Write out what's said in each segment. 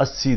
80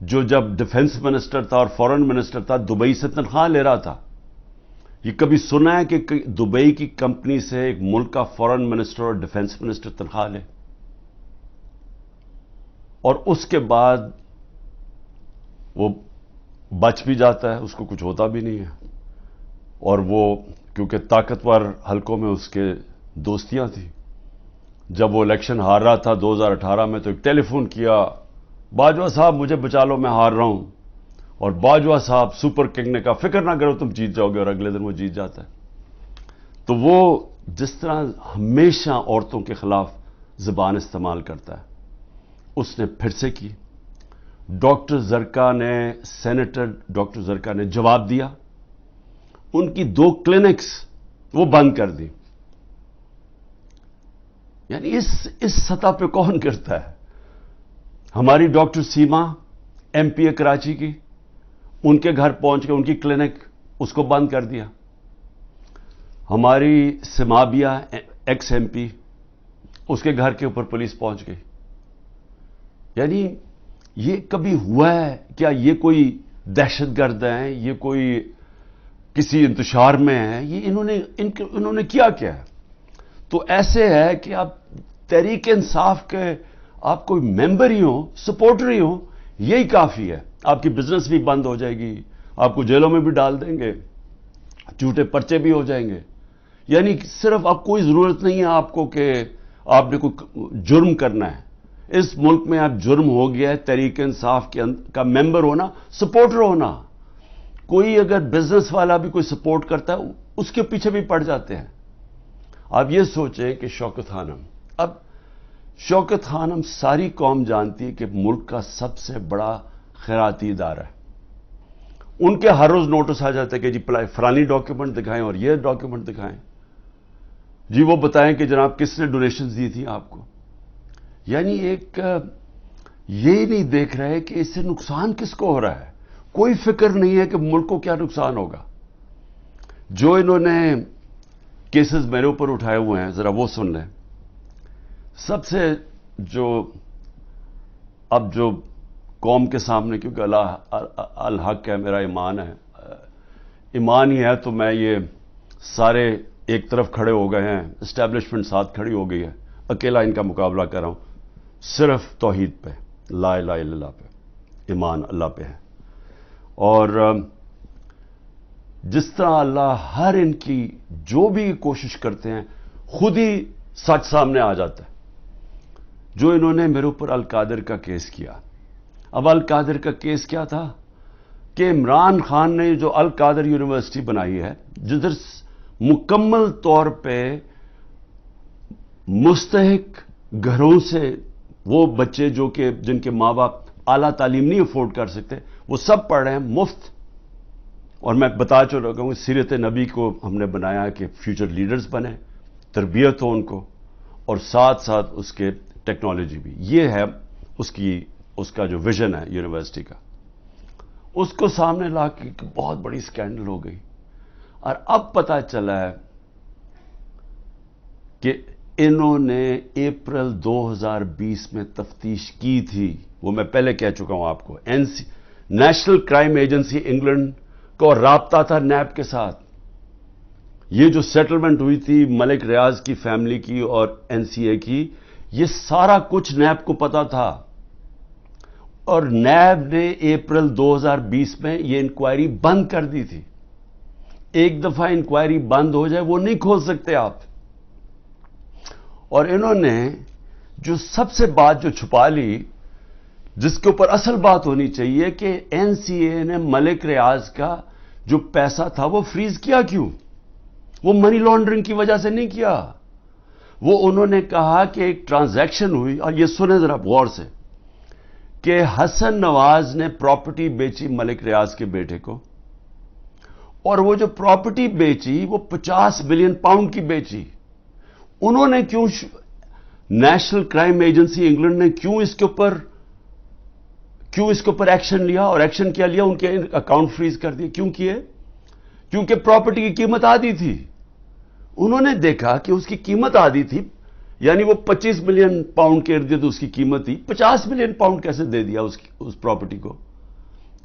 جو جب defence minister تھا اور فورن منسٹر تھا دبئی سے تنخواہ لے رہا تھا. یہ کبھی سنا ہے کہ دبئی کی کمپنی سے ایک ملک کا فورن منسٹر اور ڈیفنس منسٹر تنخواہ لے؟ اور اس کے بعد وہ بچ بھی جاتا ہے, اس کو کچھ ہوتا بھی نہیں ہے. اور وہ کیونکہ طاقتور حلقوں میں اس کے دوستیاں تھیں, جب وہ الیکشن ہار رہا تھا 2018 میں تو ایک ٹیلی فون کیا, باجوہ صاحب مجھے بچا لو میں ہار رہا ہوں. اور باجوہ صاحب سپر کنگ نے کہا فکر نہ کرو تم جیت جاؤ گے, اور اگلے دن وہ جیت جاتا ہے. تو وہ جس طرح ہمیشہ عورتوں کے خلاف زبان استعمال کرتا ہے, اس نے پھر سے کی. ڈاکٹر زرکا نے, سینیٹر ڈاکٹر زرکا نے جواب دیا, ان کی 2 کلینکس وہ بند کر دی. یعنی اس سطح پہ کون کرتا ہے؟ ہماری ڈاکٹر سیما ایم پی اے کراچی کی, ان کے گھر پہنچ کے ان کی کلینک اس کو بند کر دیا. ہماری سمابیا ایکس ایم پی, اس کے گھر کے اوپر پولیس پہنچ گئی. یعنی یہ کبھی ہوا ہے کیا؟ یہ کوئی دہشت گرد ہیں, یہ کوئی کسی انتشار میں ہیں, یہ انہوں نے کیا ہے؟ تو ایسے ہے کہ آپ تحریک انصاف کے آپ کوئی ممبر ہی ہوں, سپورٹر ہی ہوں, یہی کافی ہے. آپ کی بزنس بھی بند ہو جائے گی, آپ کو جیلوں میں بھی ڈال دیں گے, جھوٹے پرچے بھی ہو جائیں گے. یعنی صرف اب کوئی ضرورت نہیں ہے آپ کو کہ آپ نے کوئی جرم کرنا ہے. اس ملک میں اب جرم ہو گیا ہے تحریک انصاف کا ممبر ہونا, سپورٹر ہونا. کوئی اگر بزنس والا بھی کوئی سپورٹ کرتا ہے اس کے پیچھے بھی پڑ جاتے ہیں. آپ یہ سوچیں کہ شوکت خانم, اب شوکت خانم ساری قوم جانتی ہے کہ ملک کا سب سے بڑا خیراتی ادارہ ہے. ان کے ہر روز نوٹس آ جاتا ہے کہ جی فلانی ڈاکیومنٹ دکھائیں اور یہ ڈاکیومنٹ دکھائیں, جی وہ بتائیں کہ جناب کس نے ڈونیشنز دی تھی آپ کو. یعنی ایک یہ نہیں دیکھ رہے کہ اس سے نقصان کس کو ہو رہا ہے. کوئی فکر نہیں ہے کہ ملک کو کیا نقصان ہوگا. جو انہوں نے کیسز میرے اوپر اٹھائے ہوئے ہیں ذرا وہ سن لیں. سب سے اب جو قوم کے سامنے, کیونکہ الحق ہے, میرا ایمان ہے, ایمان ہی ہے تو میں یہ سارے ایک طرف کھڑے ہو گئے ہیں, اسٹیبلشمنٹ ساتھ کھڑی ہو گئی ہے, اکیلا ان کا مقابلہ کر رہا ہوں. صرف توحید پہ, لا الہ الا اللہ پہ, ایمان اللہ پہ ہے. اور جس طرح اللہ ہر ان کی جو بھی کوشش کرتے ہیں خود ہی سچ سامنے آ جاتا ہے. جو انہوں نے میرے اوپر القادر کا کیس کیا, اب القادر کا کیس کیا تھا کہ عمران خان نے جو القادر یونیورسٹی بنائی ہے, جدھر مکمل طور پہ مستحق گھروں سے وہ بچے جو کہ جن کے ماں باپ اعلیٰ تعلیم نہیں افورڈ کر سکتے, وہ سب پڑھ رہے ہیں مفت. اور میں بتا چکا ہوں سیرت نبی کو ہم نے بنایا کہ فیوچر لیڈرز بنے, تربیت ہو ان کو, اور ساتھ ساتھ اس کے ٹیکنالوجی بھی. یہ ہے اس کا جو ویژن ہے یونیورسٹی کا. اس کو سامنے لا کے بہت بڑی سکینڈل ہو گئی. اور اب پتہ چلا ہے کہ انہوں نے اپریل 2020 میں تفتیش کی تھی. وہ میں پہلے کہہ چکا ہوں آپ کو. نیشنل کرائم ایجنسی انگلینڈ کو رابطہ تھا نیب کے ساتھ. یہ جو سیٹلمنٹ ہوئی تھی ملک ریاض کی فیملی کی اور این سی اے کی, یہ سارا کچھ نیب کو پتا تھا. اور نیب نے اپریل 2020 میں یہ انکوائری بند کر دی تھی. ایک دفعہ انکوائری بند ہو جائے وہ نہیں کھول سکتے آپ. اور انہوں نے جو سب سے بات جو چھپا لی, جس کے اوپر اصل بات ہونی چاہیے, کہ این سی اے نے ملک ریاض کا جو پیسہ تھا وہ فریز کیا کیوں؟ وہ منی لانڈرنگ کی وجہ سے نہیں کیا. وہ انہوں نے کہا کہ ایک ٹرانزیکشن ہوئی, اور یہ سنیں ذرا غور سے, کہ حسن نواز نے پراپرٹی بیچی ملک ریاض کے بیٹے کو, اور وہ جو پراپرٹی بیچی وہ 50 ملین پاؤنڈ کی بیچی. انہوں نے کیوں, نیشنل کرائم ایجنسی انگلینڈ نے کیوں اس کے اوپر ایکشن لیا, اور ایکشن کیا لیا؟ ان کے اکاؤنٹ فریز کر دیے. کیوں کیے؟ کیونکہ پراپرٹی کی قیمت آدھی تھی. انہوں نے دیکھا کہ اس کی قیمت آدھی تھی, یعنی وہ 25 ملین پاؤنڈ کے ارد گرد اس کی قیمت تھی, 50 ملین پاؤنڈ کیسے دے دیا اس پراپرٹی کو؟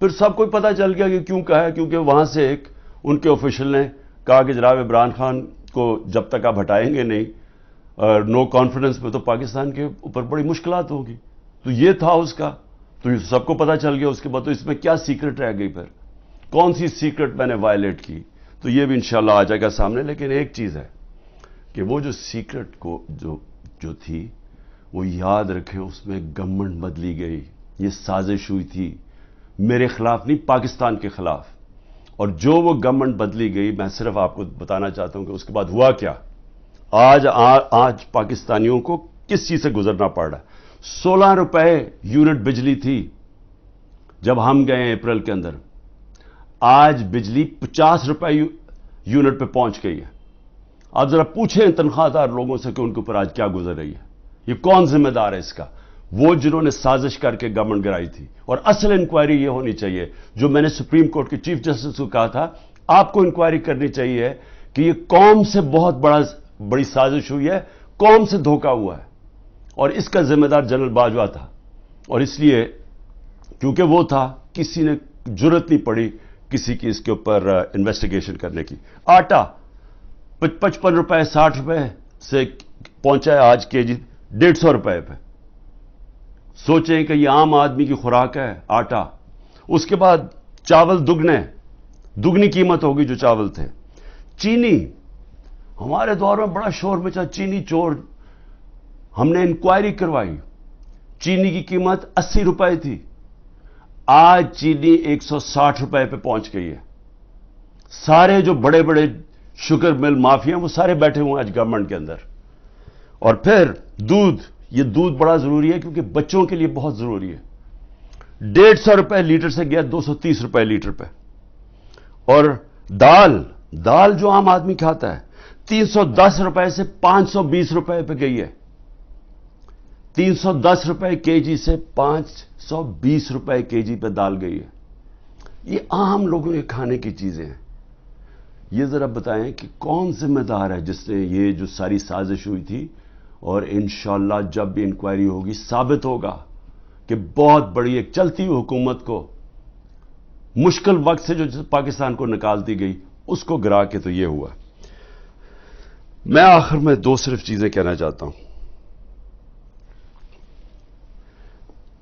پھر سب کو پتا چل گیا کہ کیوں کہا ہے، کیونکہ وہاں سے ایک ان کے آفیشل نے کہا کہ جناب عمران خان کو جب تک آپ ہٹائیں گے نہیں نو کانفیڈنس میں، تو پاکستان کے اوپر بڑی مشکلات ہوگی. تو یہ تھا اس کا، تو یہ سب کو پتا چل گیا. اس کے بعد تو اس میں کیا سیکرٹ رہ گئی، پھر کون سی سیکرٹ میں نے وائلیٹ کی، تو یہ بھی انشاءاللہ آ جائے گا سامنے. لیکن ایک چیز ہے کہ وہ جو سیکرٹ کو جو تھی وہ یاد رکھیں، اس میں گورنمنٹ بدلی گئی. یہ سازش ہوئی تھی میرے خلاف نہیں، پاکستان کے خلاف. اور جو وہ گورنمنٹ بدلی گئی، میں صرف آپ کو بتانا چاہتا ہوں کہ اس کے بعد ہوا کیا. آج پاکستانیوں کو کس چیز سے گزرنا پڑ رہا ہے. 16 روپے یونٹ بجلی تھی جب ہم گئے اپریل کے اندر، آج بجلی 50 روپے یونٹ پہ پہنچ گئی ہے. آپ ذرا پوچھیں تنخواہ دار لوگوں سے کہ ان کے اوپر آج کیا گزر رہی ہے. یہ کون ذمہ دار ہے اس کا؟ وہ جنہوں نے سازش کر کے گورنمنٹ گرائی تھی. اور اصل انکوائری یہ ہونی چاہیے جو میں نے سپریم کورٹ کے چیف جسٹس کو کہا تھا، آپ کو انکوائری کرنی چاہیے کہ یہ قوم سے بہت بڑی سازش ہوئی ہے، قوم سے دھوکہ ہوا ہے. اور اس کا ذمہ دار جنرل باجوہ تھا. اور اس لیے کیونکہ وہ تھا، کسی نے جرت نہیں پڑی کسی کی اس کے اوپر انویسٹیگیشن کرنے کی. آٹا 55 روپے 60 روپے سے پہنچا ہے آج کے جی 150 روپے پہ. سوچیں کہ یہ عام آدمی کی خوراک ہے آٹا. اس کے بعد چاول دگنی قیمت ہوگی جو چاول تھے. چینی ہمارے دور میں بڑا شور مچا، چینی چور. ہم نے انکوائری کروائی، چینی کی قیمت 80 روپے تھی، آج چینی 160 روپے پہ پہنچ گئی ہے. سارے جو بڑے بڑے شوگر مل مافیا وہ سارے بیٹھے ہوئے ہیں آج گورنمنٹ کے اندر. اور پھر یہ دودھ بڑا ضروری ہے کیونکہ بچوں کے لیے بہت ضروری ہے. 150 روپے لیٹر سے گیا 230 روپے لیٹر پہ. اور دال جو عام آدمی کھاتا ہے 310 روپے سے 520 روپے پہ گئی ہے. 310 روپے کے جی سے 520 روپے کے جی پہ دال گئی ہے. یہ عام لوگوں کے کھانے کی چیزیں ہیں. یہ ذرا بتائیں کہ کون ذمہ دار ہے جس نے یہ جو ساری سازش ہوئی تھی. اور انشاءاللہ جب بھی انکوائری ہوگی ثابت ہوگا کہ بہت بڑی ایک چلتی ہوئی حکومت کو مشکل وقت سے جو پاکستان کو نکالتی گئی اس کو گرا کے تو یہ ہوا. میں آخر میں صرف چیزیں کہنا چاہتا ہوں.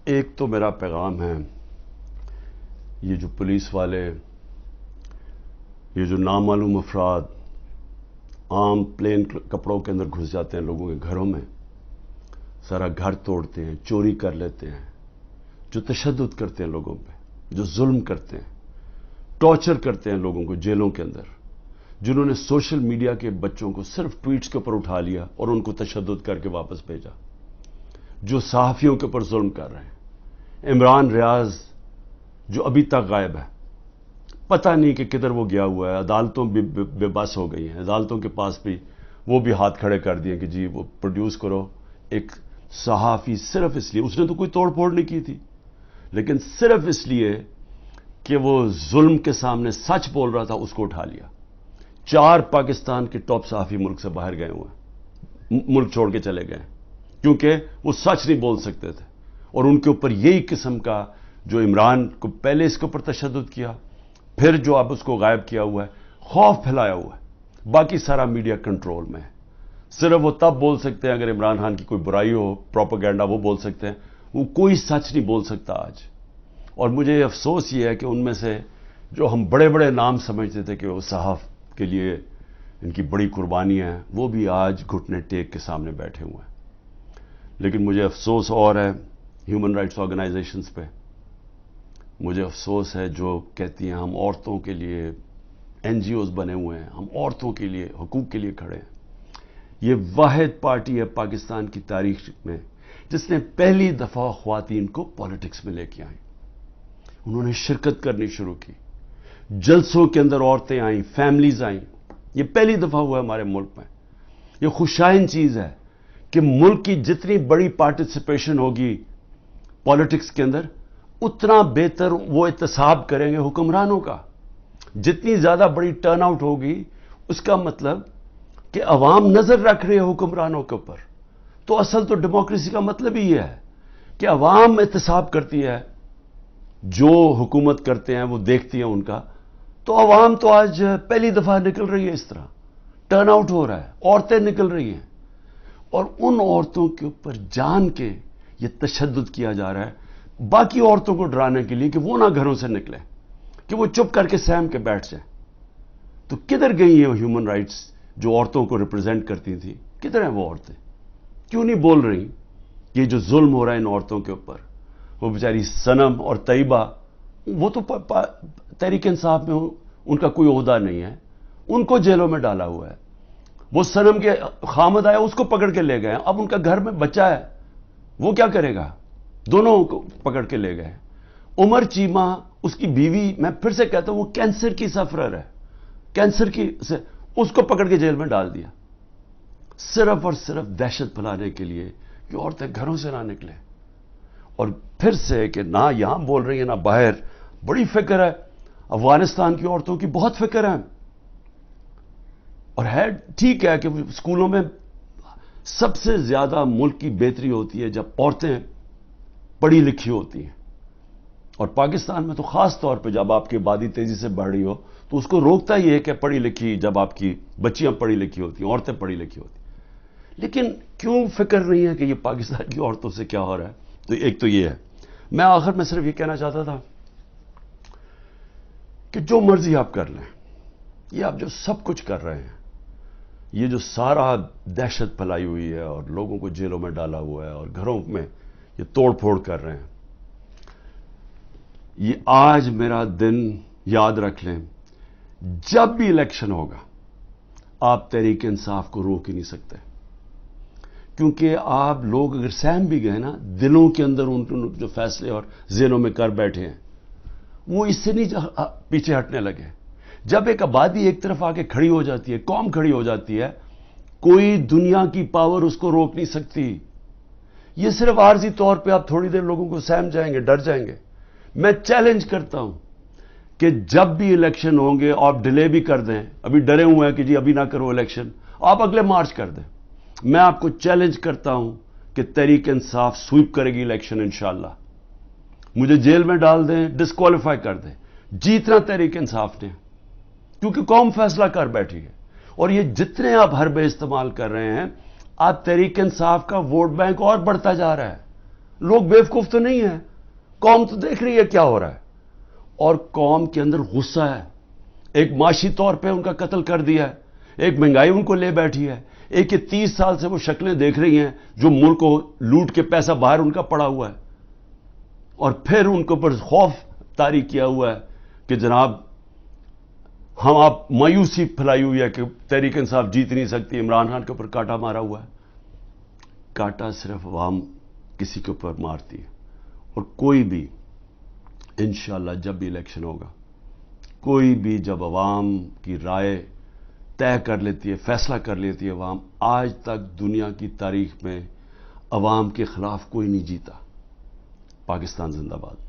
ایک تو میرا پیغام ہے، یہ جو پولیس والے، یہ جو نامعلوم افراد عام پلین کپڑوں کے اندر گھس جاتے ہیں لوگوں کے گھروں میں، سارا گھر توڑتے ہیں، چوری کر لیتے ہیں، جو تشدد کرتے ہیں لوگوں پہ، جو ظلم کرتے ہیں، ٹارچر کرتے ہیں لوگوں کو جیلوں کے اندر، جنہوں نے سوشل میڈیا کے بچوں کو صرف ٹویٹس کے اوپر اٹھا لیا اور ان کو تشدد کر کے واپس بھیجا، جو صحافیوں کے اوپر ظلم کر رہے ہیں. عمران ریاض جو ابھی تک غائب ہے، پتہ نہیں کہ کدھر وہ گیا ہوا ہے. عدالتوں بے بس ہو گئی ہیں، عدالتوں کے پاس بھی وہ بھی ہاتھ کھڑے کر دیے کہ جی وہ پروڈیوس کرو. ایک صحافی صرف اس لیے، اس نے تو کوئی توڑ پھوڑ نہیں کی تھی، لیکن صرف اس لیے کہ وہ ظلم کے سامنے سچ بول رہا تھا، اس کو اٹھا لیا. 4 پاکستان کے ٹاپ صحافی ملک سے باہر گئے ہوئے ہیں، ملک چھوڑ کے چلے گئے کیونکہ وہ سچ نہیں بول سکتے تھے. اور ان کے اوپر یہی قسم کا جو عمران کو پہلے اس کے اوپر تشدد کیا، پھر جو اب اس کو غائب کیا ہوا ہے، خوف پھیلایا ہوا ہے. باقی سارا میڈیا کنٹرول میں ہے. صرف وہ تب بول سکتے ہیں اگر عمران خان کی کوئی برائی ہو، پروپیگنڈا، وہ بول سکتے ہیں. وہ کوئی سچ نہیں بول سکتا آج. اور مجھے افسوس یہ ہے کہ ان میں سے جو ہم بڑے بڑے نام سمجھتے تھے کہ وہ صحاف کے لیے ان کی بڑی قربانیاں ہیں، وہ بھی آج گھٹنے ٹیک کے سامنے بیٹھے ہوئے ہیں. لیکن مجھے افسوس اور ہے ہیومن رائٹس آرگنائزیشنز پہ. مجھے افسوس ہے جو کہتی ہیں ہم عورتوں کے لیے NGOs بنے ہوئے ہیں، ہم عورتوں کے لیے حقوق کے لیے کھڑے ہیں. یہ واحد پارٹی ہے پاکستان کی تاریخ میں جس نے پہلی دفعہ خواتین کو پالیٹکس میں لے کے آئیں. انہوں نے شرکت کرنی شروع کی، جلسوں کے اندر عورتیں آئیں، فیملیز آئیں. یہ پہلی دفعہ ہوا ہے ہمارے ملک میں. یہ خوشائن چیز ہے کہ ملک کی جتنی بڑی پارٹیسپیشن ہوگی پالیٹکس کے اندر، اتنا بہتر وہ احتساب کریں گے حکمرانوں کا. جتنی زیادہ بڑی ٹرن آؤٹ ہوگی اس کا مطلب کہ عوام نظر رکھ رہے ہیں حکمرانوں کے اوپر. تو اصل تو ڈیموکریسی کا مطلب ہی یہ ہے کہ عوام احتساب کرتی ہے جو حکومت کرتے ہیں وہ دیکھتی ہیں ان کا، تو عوام تو آج پہلی دفعہ نکل رہی ہے، اس طرح ٹرن آؤٹ ہو رہا ہے، عورتیں نکل رہی ہیں، اور ان عورتوں کے اوپر جان کے یہ تشدد کیا جا رہا ہے باقی عورتوں کو ڈرانے کے لیے کہ وہ نہ گھروں سے نکلیں، کہ وہ چپ کر کے سہم کے بیٹھ جائیں۔ تو کدھر گئی ہیں ہیومن رائٹس جو عورتوں کو ریپرزینٹ کرتی تھیں؟ کدھر ہیں وہ عورتیں؟ کیوں نہیں بول رہی؟ یہ جو ظلم ہو رہا ہے ان عورتوں کے اوپر، وہ بیچاری صنم اور طیبہ، وہ تو تحریک انصاف میں ان کا کوئی عہدہ نہیں ہے، ان کو جیلوں میں ڈالا ہوا ہے۔ وہ صنم کے خامد آیا، اس کو پکڑ کے لے گئے، اب ان کا گھر میں بچہ ہے، وہ کیا کرے گا؟ دونوں کو پکڑ کے لے گئے۔ عمر چیمہ، اس کی بیوی، میں پھر سے کہتا ہوں وہ کینسر کی سفرر ہے، کینسر کی سے اس کو پکڑ کے جیل میں ڈال دیا، صرف اور صرف دہشت پھیلانے کے لیے کہ عورتیں گھروں سے نہ نکلیں۔ اور پھر سے کہ نہ یہاں بول رہی ہیں نہ باہر، بڑی فکر ہے افغانستان کی عورتوں کی، بہت فکر ہے، اور ہے ٹھیک ہے کہ اسکولوں میں سب سے زیادہ ملک کی بہتری ہوتی ہے جب عورتیں پڑھی لکھی ہوتی ہیں، اور پاکستان میں تو خاص طور پہ جب آپ کی آبادی تیزی سے بڑھ رہی ہو تو اس کو روکتا ہی ہے کہ پڑھی لکھی، جب آپ کی بچیاں پڑھی لکھی ہوتی ہیں، عورتیں پڑھی لکھی ہوتی ہیں۔ لیکن کیوں فکر نہیں ہے کہ یہ پاکستان کی عورتوں سے کیا ہو رہا ہے؟ تو ایک تو یہ ہے۔ میں آخر میں صرف یہ کہنا چاہتا تھا کہ جو مرضی آپ کر لیں، یہ آپ جو سب کچھ کر رہے ہیں، یہ جو سارا دہشت پھیلائی ہوئی ہے اور لوگوں کو جیلوں میں ڈالا ہوا ہے اور گھروں میں یہ توڑ پھوڑ کر رہے ہیں، یہ آج میرا دن یاد رکھ لیں، جب بھی الیکشن ہوگا آپ تحریک انصاف کو روک ہی نہیں سکتے، کیونکہ آپ لوگ اگر سہم بھی گئے نا، دلوں کے اندر ان جو فیصلے اور ذہنوں میں کر بیٹھے ہیں وہ اس سے نہیں پیچھے ہٹنے لگے۔ جب ایک آبادی ایک طرف آ کے کھڑی ہو جاتی ہے، قوم کھڑی ہو جاتی ہے، کوئی دنیا کی پاور اس کو روک نہیں سکتی۔ یہ صرف عارضی طور پہ آپ تھوڑی دیر لوگوں کو سہم جائیں گے، ڈر جائیں گے۔ میں چیلنج کرتا ہوں کہ جب بھی الیکشن ہوں گے آپ ڈیلے بھی کر دیں، ابھی ڈرے ہوئے ہیں کہ جی ابھی نہ کرو الیکشن، آپ اگلے مارچ کر دیں۔ میں آپ کو چیلنج کرتا ہوں کہ تحریک انصاف سویپ کرے گی الیکشن انشاءاللہ۔ مجھے جیل میں ڈال دیں، ڈسکوالیفائی کر دیں، جیتنا تحریک انصاف نے، کیونکہ قوم فیصلہ کر بیٹھی ہے۔ اور یہ جتنے آپ حربے استعمال کر رہے ہیں، آپ تحریک انصاف کا ووٹ بینک اور بڑھتا جا رہا ہے۔ لوگ بیوقوف تو نہیں ہیں، قوم تو دیکھ رہی ہے کیا ہو رہا ہے، اور قوم کے اندر غصہ ہے۔ ایک معاشی طور پہ ان کا قتل کر دیا ہے، ایک مہنگائی ان کو لے بیٹھی ہے، ایک یہ 30 سال سے وہ شکلیں دیکھ رہی ہیں جو ملک کو لوٹ کے پیسہ باہر ان کا پڑا ہوا ہے، اور پھر ان کے اوپر خوف طاری کیا ہوا ہے کہ جناب ہم آپ مایوسی پھیلائی ہوئی ہے کہ تحریک انصاف جیت نہیں سکتی، عمران خان کے اوپر کاٹا مارا ہوا ہے۔ کاٹا صرف عوام کسی کے اوپر مارتی ہے، اور کوئی بھی انشاءاللہ جب بھی الیکشن ہوگا، کوئی بھی جب عوام کی رائے طے کر لیتی ہے، فیصلہ کر لیتی ہے عوام، آج تک دنیا کی تاریخ میں عوام کے خلاف کوئی نہیں جیتا۔ پاکستان زندہ باد۔